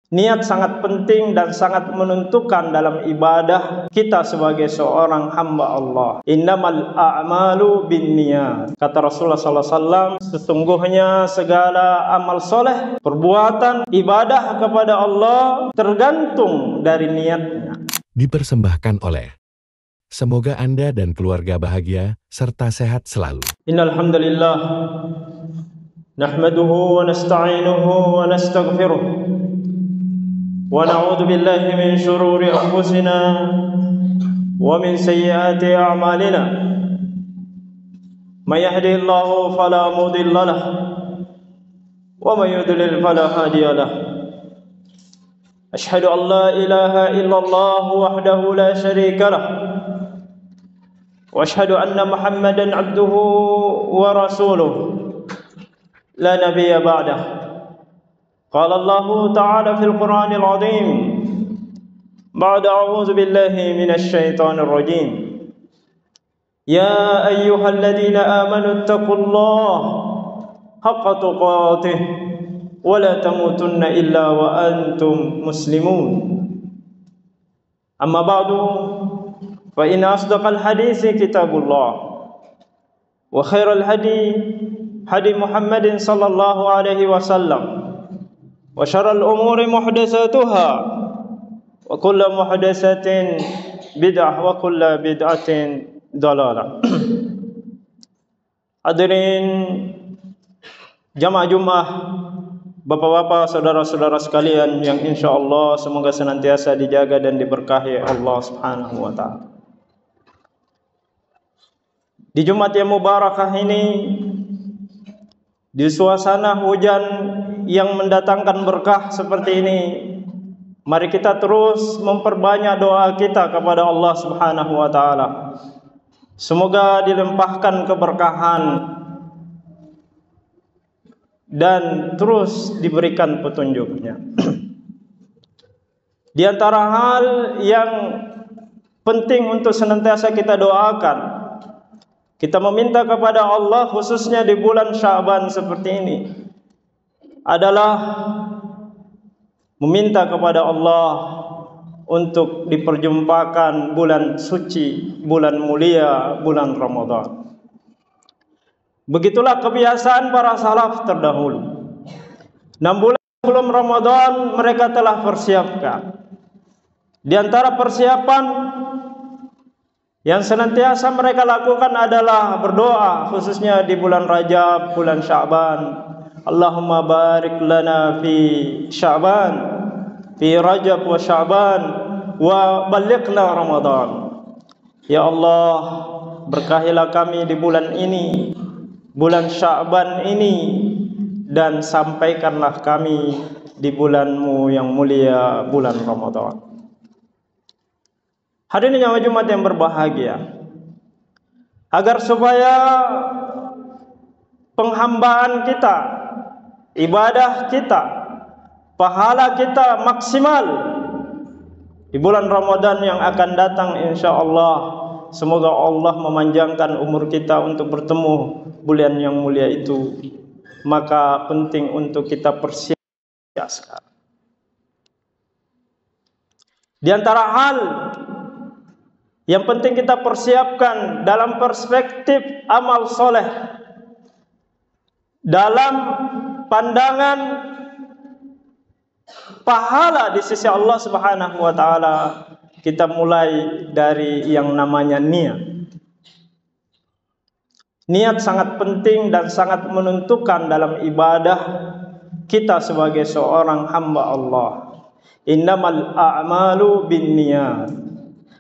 Niat sangat penting dan sangat menentukan dalam ibadah kita sebagai seorang hamba Allah. Innamal a'malu binniyat. Kata Rasulullah SAW, sesungguhnya segala amal soleh, perbuatan, ibadah kepada Allah tergantung dari niatnya. Dipersembahkan oleh semoga Anda dan keluarga bahagia serta sehat selalu. Innal hamdalillah nahmaduhu wa nasta'inuhu wa nastaghfiruh. ونعوذ بالله من شرور أنفسنا ومن سيئات أعمالنا من يهده الله فلا مضل له ومن يضلل فلا هادي له أشهد أن لا إله إلا الله وحده لا شريك له وأشهد أن محمدا عبده ورسوله لا نبي بعده قال الله تعالى في القرآن العظيم بعد أعوذ بالله من الشيطان الرجيم يا أيها الذين آمنوا اتقوا الله حق تقاته ولا تموتن إلا وأنتم مسلمون أما بعد فإن أصدق الحديث كتاب الله وخير الهدي هدي محمد صلى الله عليه وسلم وشر الأمور محدثاتها وكل محدثة بدعة وكل بدعة ضلالة. Hadirin jamaah Jumat, bapak-bapak, saudara-saudara sekalian yang insya Allah semoga senantiasa dijaga dan diberkahi Allah Subhanahu wa Ta'ala. Di Jumat yang mubarakah ini, di suasana hujan yang mendatangkan berkah seperti ini, mari kita terus memperbanyak doa kita kepada Allah Subhanahu wa Ta'ala. Semoga dilimpahkan keberkahan dan terus diberikan petunjuknya. Di antara hal yang penting untuk senantiasa kita doakan, kita meminta kepada Allah khususnya di bulan Sya'ban seperti ini, adalah meminta kepada Allah untuk diperjumpakan bulan suci, bulan mulia, bulan Ramadan. Begitulah kebiasaan para salaf terdahulu. 6 bulan sebelum Ramadan mereka telah persiapkan. Di antara persiapan yang senantiasa mereka lakukan adalah berdoa, khususnya di bulan Rajab, bulan Sya'ban. Allahumma barik lana fi Sya'ban, fi Rajab wa Sya'ban, wa balighna Ramadan. Ya Allah, berkahilah kami di bulan ini, bulan Sya'ban ini, dan sampaikanlah kami di bulanmu yang mulia, bulan Ramadan. Hadirin jamaah Jumat yang berbahagia, agar supaya penghambaan kita, ibadah kita, pahala kita maksimal di bulan Ramadan yang akan datang insya Allah. Semoga Allah memanjangkan umur kita untuk bertemu bulan yang mulia itu. Maka penting untuk kita persiapkan sekarang. Di antara hal yang penting kita persiapkan dalam perspektif amal soleh, dalam pandangan pahala di sisi Allah Subhanahu wa Ta'ala, kita mulai dari yang namanya niat. Niat sangat penting dan sangat menentukan dalam ibadah kita sebagai seorang hamba Allah. Innamal a'malu binniyat.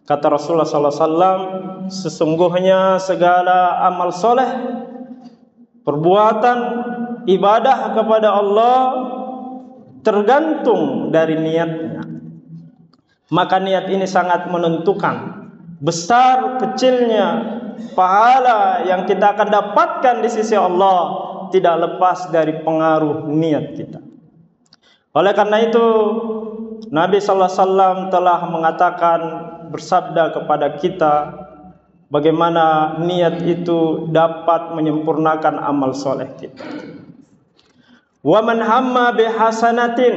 Kata Rasulullah SAW, sesungguhnya segala amal soleh, perbuatan, ibadah kepada Allah tergantung dari niatnya. Maka niat ini sangat menentukan besar kecilnya pahala yang kita akan dapatkan di sisi Allah, tidak lepas dari pengaruh niat kita. Oleh karena itu Nabi sallallahu alaihi wasallam telah mengatakan, bersabda kepada kita, bagaimana niat itu dapat menyempurnakan amal soleh kita. Wa man hamma bihasanatin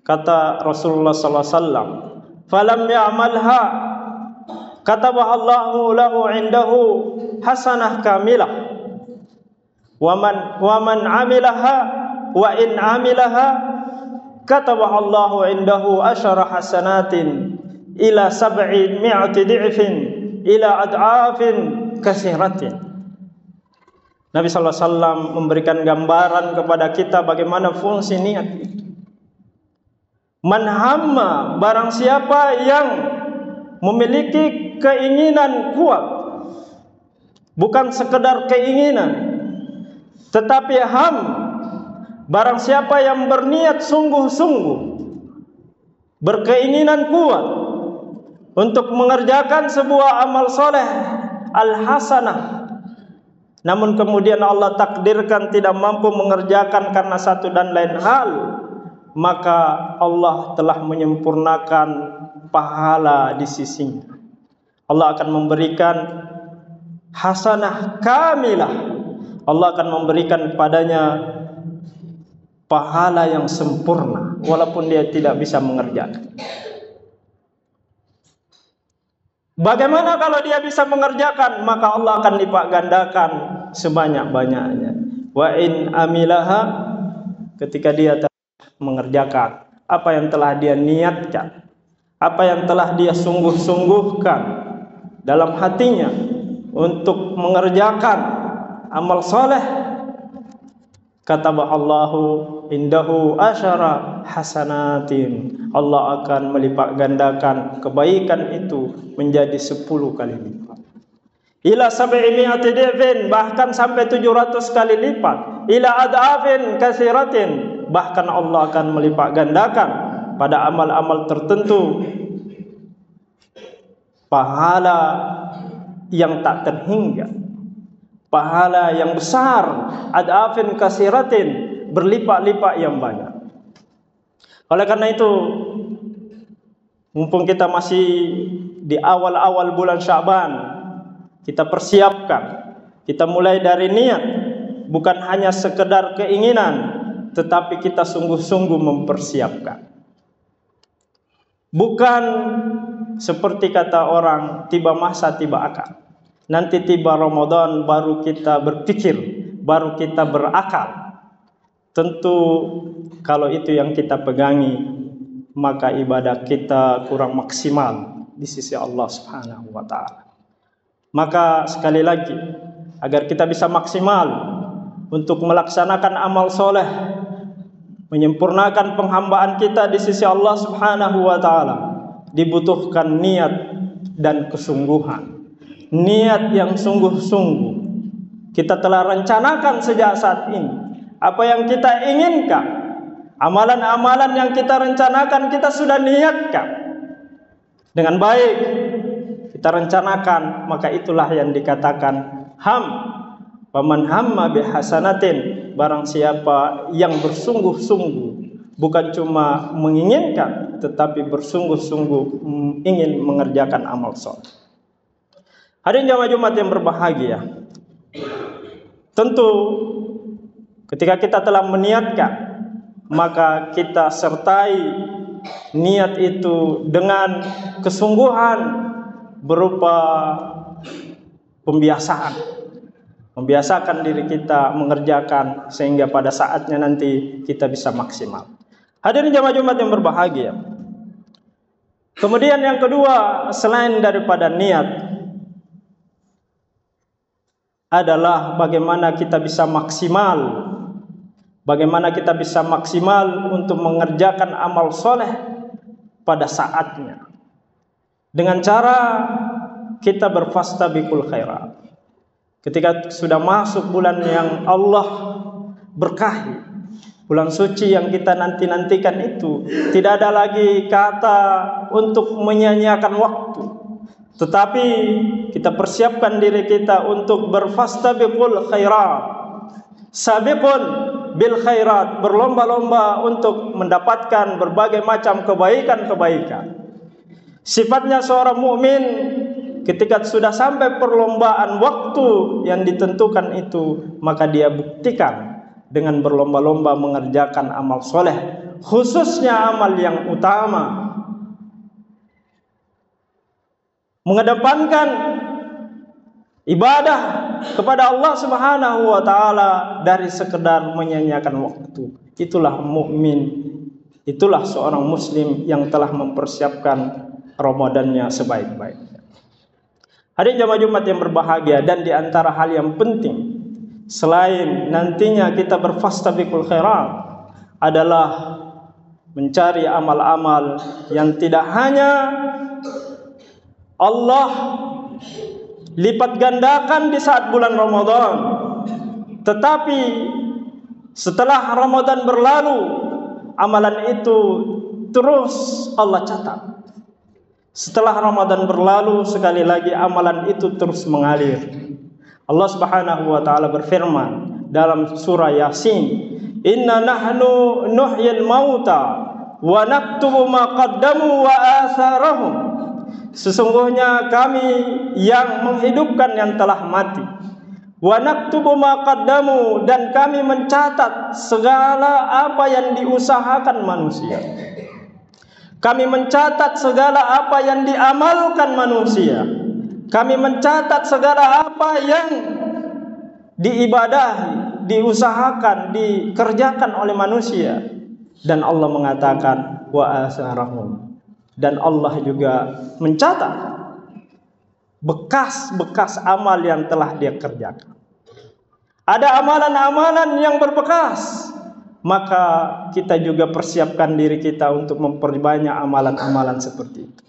Kata Rasulullah sallallahu alaihi wasallam, "Falam ya'malha katabaha Allahu lahu 'indahu hasanah kamilah. Wa man 'amilaha wa in 'amilaha katabaha Allahu 'indahu asyara hasanatin ila sab'i mi'ati di'fin ila ad'afin katsiratin." Nabi sallallahu alaihi wasallam memberikan gambaran kepada kita bagaimana fungsi niat itu. Man hamma, barang siapa yang memiliki keinginan kuat, bukan sekedar keinginan, tetapi ham, barang siapa yang berniat sungguh-sungguh, berkeinginan kuat untuk mengerjakan sebuah amal soleh al-hasanah, namun kemudian Allah takdirkan tidak mampu mengerjakan karena satu dan lain hal, maka Allah telah menyempurnakan pahala di sisinya. Allah akan memberikan hasanah kamilah. Allah akan memberikan padanya pahala yang sempurna walaupun dia tidak bisa mengerjakan. Bagaimana kalau dia bisa mengerjakan? Maka Allah akan lipat gandakan sebanyak-banyaknya. Wa in amilaha, ketika dia mengerjakan apa yang telah dia niatkan, apa yang telah dia sungguh-sungguhkan dalam hatinya untuk mengerjakan amal soleh, kataba Allahu indahu asyara hasanatin. Allah akan melipat gandakan kebaikan itu menjadi 10 kali lipat. Ila sab'i mi'ati di'fin, bahkan sampai 700 kali lipat. Ila ad'afin katsiratin, bahkan Allah akan melipat gandakan pada amal-amal tertentu pahala yang tak terhingga, pahala yang besar, ad'afin katsiratin, berlipat-lipat yang banyak. Oleh karena itu, mumpung kita masih di awal-awal bulan Sya'ban, kita persiapkan, kita mulai dari niat, bukan hanya sekedar keinginan, tetapi kita sungguh-sungguh mempersiapkan. Bukan seperti kata orang, tiba masa tiba akal. Nanti tiba Ramadan baru kita berpikir, baru kita berakal. Tentu kalau itu yang kita pegangi, maka ibadah kita kurang maksimal di sisi Allah Subhanahu wa taala. Maka sekali lagi, agar kita bisa maksimal untuk melaksanakan amal soleh, menyempurnakan penghambaan kita di sisi Allah Subhanahu wa taala, dibutuhkan niat dan kesungguhan. Niat yang sungguh-sungguh. Kita telah rencanakan sejak saat ini apa yang kita inginkan. Amalan-amalan yang kita rencanakan, kita sudah niatkan dengan baik. Kita rencanakan, maka itulah yang dikatakan ham. Paman hamma bihasanatin, barang siapa yang bersungguh-sungguh, bukan cuma menginginkan, tetapi bersungguh-sungguh ingin mengerjakan amal soleh. Hadirin jamaah Jumat yang berbahagia, tentu ketika kita telah meniatkan, maka kita sertai niat itu dengan kesungguhan berupa pembiasaan. Membiasakan diri kita mengerjakan sehingga pada saatnya nanti kita bisa maksimal. Hadirin jamaah Jumat yang berbahagia. Kemudian yang kedua, selain daripada niat, adalah bagaimana kita bisa maksimal. Bagaimana kita bisa maksimal untuk mengerjakan amal soleh pada saatnya. Dengan cara kita berfastabiqul khairat. Ketika sudah masuk bulan yang Allah berkahi, bulan suci yang kita nanti-nantikan itu, tidak ada lagi kata untuk menyia-nyiakan waktu, tetapi kita persiapkan diri kita untuk berfastabiqul khairat. Sabiqun bil khairat, berlomba-lomba untuk mendapatkan berbagai macam kebaikan-kebaikan. Sifatnya seorang mukmin ketika sudah sampai perlombaan waktu yang ditentukan itu, maka dia buktikan dengan berlomba-lomba mengerjakan amal soleh, khususnya amal yang utama, mengedepankan ibadah kepada Allah Subhanahu wa taala dari sekedar menyanyiakan waktu. Itulah mukmin, itulah seorang muslim yang telah mempersiapkan Ramadannya sebaik-baiknya. Hadirin jamaah Jumat yang berbahagia, dan di antara hal yang penting selain nantinya kita berfastabiqul khairat adalah mencari amal-amal yang tidak hanya Allah lipat gandakan di saat bulan Ramadan, tetapi setelah Ramadan berlalu amalan itu terus Allah catat. Setelah Ramadan berlalu, sekali lagi amalan itu terus mengalir. Allah Subhanahu wa taala berfirman dalam surah Yasin, "Inna nahnu nuhyil mauta wa naktubu ma qaddamu wa atharahum." Sesungguhnya kami yang menghidupkan yang telah mati. Wa naktubu ma qaddamu, dan kami mencatat segala apa yang diusahakan manusia. Kami mencatat segala apa yang diamalkan manusia. Kami mencatat segala apa yang diibadahi, diusahakan, dikerjakan oleh manusia. Dan Allah mengatakan wa asarahum, dan Allah juga mencatat bekas-bekas amal yang telah dia kerjakan. Ada amalan-amalan yang berbekas, maka kita juga persiapkan diri kita untuk memperbanyak amalan-amalan seperti itu.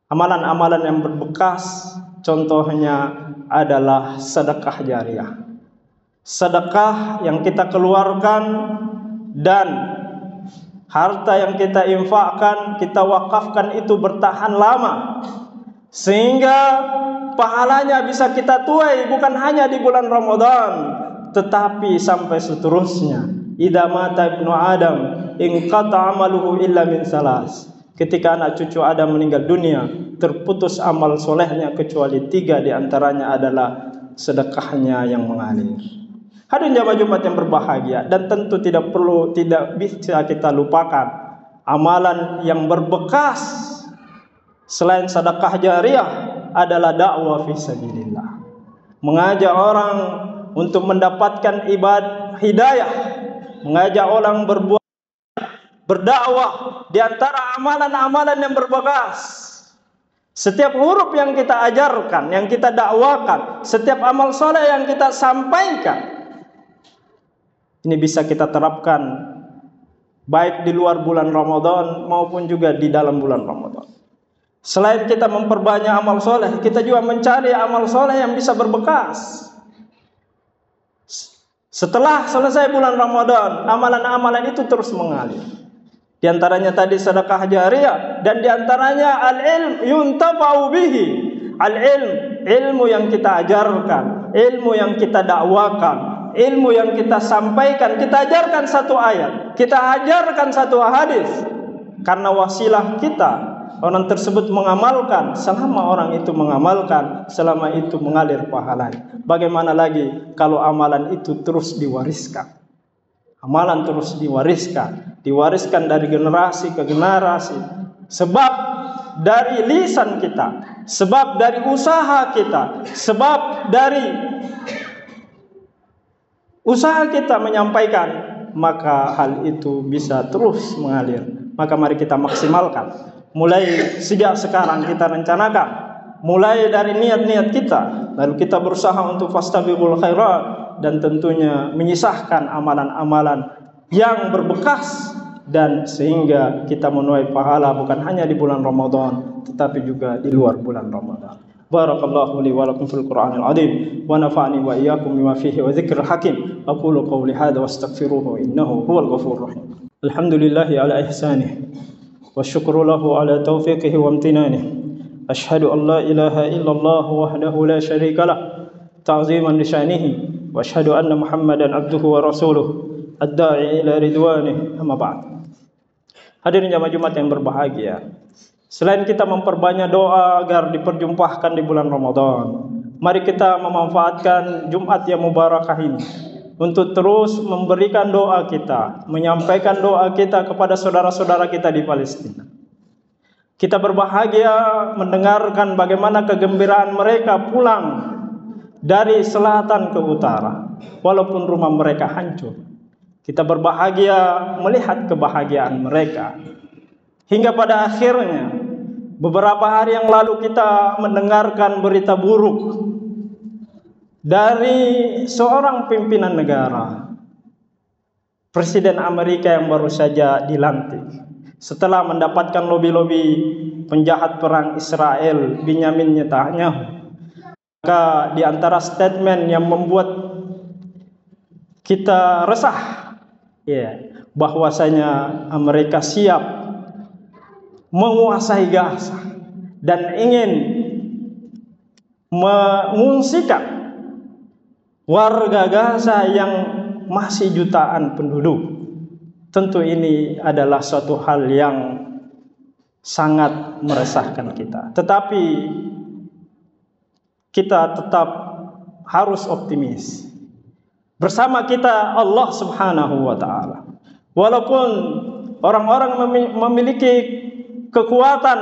Amalan-amalan yang berbekas contohnya adalah sedekah jariah. Sedekah yang kita keluarkan dan harta yang kita infakkan, kita wakafkan itu bertahan lama, sehingga pahalanya bisa kita tuai bukan hanya di bulan Ramadan, tetapi sampai seterusnya. Idza mata ibnu Adam inqata amaluhu illa min salas. Ketika anak cucu Adam meninggal dunia, terputus amal solehnya kecuali 3, di antaranya adalah sedekahnya yang mengalir. Hadirin jamaah Jumat yang berbahagia, dan tentu tidak bisa kita lupakan amalan yang berbekas selain sedekah jariah adalah dakwah fi sabilillah. Mengajak orang untuk mendapatkan ibadah hidayah, mengajak orang berdakwah. Di antara amalan-amalan yang berbekas, setiap huruf yang kita ajarkan, yang kita dakwakan, setiap amal soleh yang kita sampaikan, ini bisa kita terapkan baik di luar bulan Ramadan maupun juga di dalam bulan Ramadan. Selain kita memperbanyak amal soleh, kita juga mencari amal soleh yang bisa berbekas. Setelah selesai bulan Ramadan, amalan-amalan itu terus mengalir. Di antaranya tadi sedekah jariah, dan di antaranya al-ilm yuntafa'u bihi. Al-ilm, ilmu yang kita ajarkan, ilmu yang kita dakwakan, ilmu yang kita sampaikan. Kita ajarkan satu ayat, kita ajarkan satu hadis, karena wasilah kita orang tersebut mengamalkan. Selama orang itu mengamalkan, selama itu mengalir pahalanya. Bagaimana lagi kalau amalan itu terus diwariskan? Amalan terus diwariskan dari generasi ke generasi. Sebab dari lisan kita, sebab dari usaha kita, sebab dari usaha kita menyampaikan, maka hal itu bisa terus mengalir. Maka mari kita maksimalkan. Mulai sejak sekarang kita rencanakan, mulai dari niat-niat kita, lalu kita berusaha untuk fastabiqul khairat, dan tentunya menyisahkan amalan-amalan yang berbekas, dan sehingga kita menuai pahala bukan hanya di bulan Ramadan tetapi juga di luar bulan Ramadan. Barakallahu li wa lakum fil Qur'anil azim wa nafa'ani wa iyyakum bima fihi wa dzikril hakim. Aqulu qawli hadza wastaghfiruhu innahu huwal ghafurur rahim. Alhamdulillahi ala ihsanihi wa syukru lahu ala taufiqihi wa amtinanihi. Asyhadu an la ilaha illallah wahdahu la syarika lah ta'ziman li sya'nihi, wa asyhadu anna Muhammadan abduhu wa rasuluh ad-da'i ila ridwanih. Amma ba'd. Hadirin jamaah Jumat yang berbahagia, selain kita memperbanyak doa agar diperjumpakan di bulan Ramadan, mari kita memanfaatkan Jumat yang mubarakah ini untuk terus memberikan doa kita, menyampaikan doa kita kepada saudara-saudara kita di Palestina. Kita berbahagia mendengarkan bagaimana kegembiraan mereka pulang dari selatan ke utara, walaupun rumah mereka hancur. Kita berbahagia melihat kebahagiaan mereka. Hingga pada akhirnya, beberapa hari yang lalu kita mendengarkan berita buruk dari seorang pimpinan negara, Presiden Amerika yang baru saja dilantik. Setelah mendapatkan lobi-lobi penjahat perang Israel, Benyamin Netanyahu, maka di antara statement yang membuat kita resah, bahwasanya Amerika siap menguasai Gaza dan ingin mengungsikan warga Gaza yang masih jutaan penduduk. Tentu ini adalah suatu hal yang sangat meresahkan kita. Tetapi kita tetap harus optimis. Bersama kita Allah Subhanahu wa taala. Walaupun orang-orang memiliki kekuatan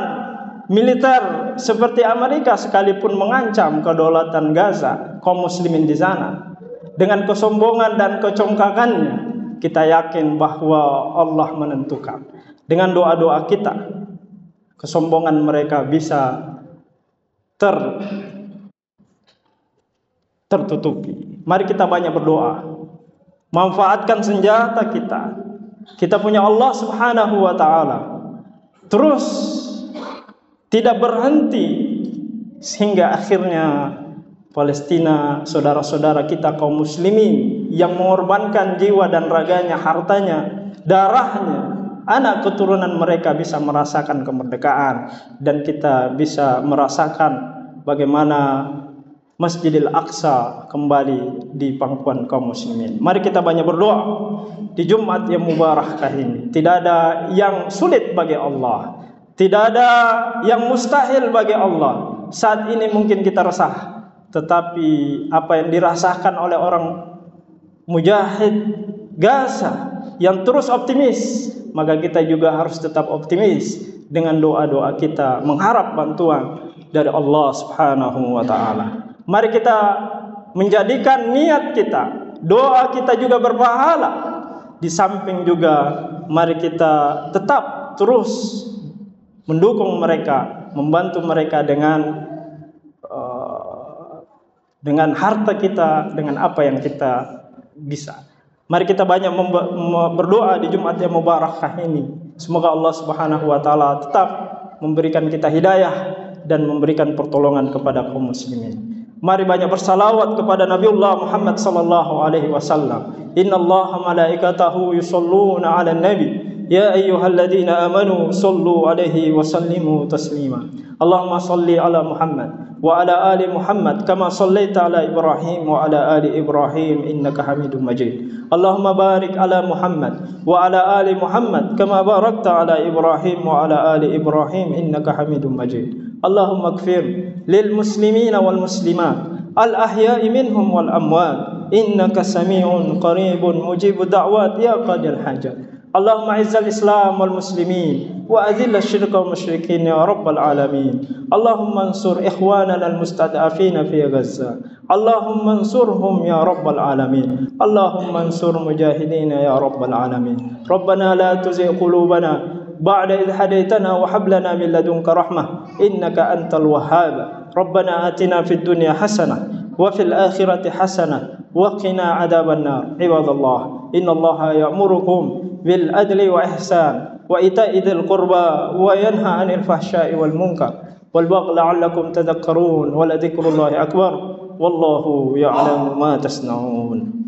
militer seperti Amerika sekalipun mengancam kedaulatan Gaza, kaum muslimin di sana dengan kesombongan dan kecongkakannya, kita yakin bahwa Allah menentukan. Dengan doa-doa kita, kesombongan mereka bisa tertutupi. Mari kita banyak berdoa. Manfaatkan senjata kita. Kita punya Allah Subhanahu wa taala. Terus tidak berhenti sehingga akhirnya Palestina, saudara-saudara kita kaum muslimin yang mengorbankan jiwa dan raganya, hartanya, darahnya, anak keturunan mereka bisa merasakan kemerdekaan, dan kita bisa merasakan bagaimana Masjidil Aqsa kembali di pangkuan kaum muslimin. Mari kita banyak berdoa di Jumat yang mubarakah ini. Tidak ada yang sulit bagi Allah, tidak ada yang mustahil bagi Allah. Saat ini mungkin kita resah, tetapi apa yang dirasakan oleh orang mujahid Gaza yang terus optimis, maka kita juga harus tetap optimis dengan doa-doa kita, mengharap bantuan dari Allah Subhanahu wa taala. Mari kita menjadikan niat kita, doa kita juga berpahala. Di samping juga mari kita tetap terus mendukung mereka, membantu mereka dengan harta kita, dengan apa yang kita bisa. Mari kita banyak berdoa di Jumat yang mubarakah ini. Semoga Allah Subhanahu wa taala tetap memberikan kita hidayah dan memberikan pertolongan kepada kaum muslimin. Mari banyak bersalawat kepada Nabiullah Muhammad sallallahu alaihi wasallam. Innallaha malaikatahu yusholluna 'alan nabi. Ya ayyuhalladzina amanu shallu alaihi wa sallimu taslima. Allahumma shalli ala Muhammad wa ala ali Muhammad kama shallaita ala Ibrahim wa ala ali Ibrahim innaka Hamidum Majid. Allahumma barik ala Muhammad wa ala ali Muhammad kama barakta ala Ibrahim wa ala ali Ibrahim innaka Hamidum Majid. Allahumma ighfir lil muslimina wal muslimat al ahya'i minhum wal amwat innaka sami'un qaribun mujibud da'wat ya qadil hajat. Allahumma izzal Islam wal muslimin wa adhil asyirka wal musyrikin ya rabbal alamin. Allahumma ansur ikhwanana al mustad'afina fi Gaza. Allahumma ansurhum ya rabbal alamin. Allahumma ansur mujahidina ya rabbal alamin. Rabbana la tuzigh qulubana ba'da idh hadaytana wa hab lana min ladunka rahmah innaka antal wahhab. Rabbana atina fid dunya hasanah wa fil akhirati hasanah wa qina adzaban nar. Ibadallah, innallaha ya'murukum bil adli wa ihsan wa ita'i dzil qurba wa yanha 'anil fahsya'i wal munkar wal baghi la'allakum tadhakkarun wa la dzikrullahi akbar wallahu ya'lamu ma tasna'un.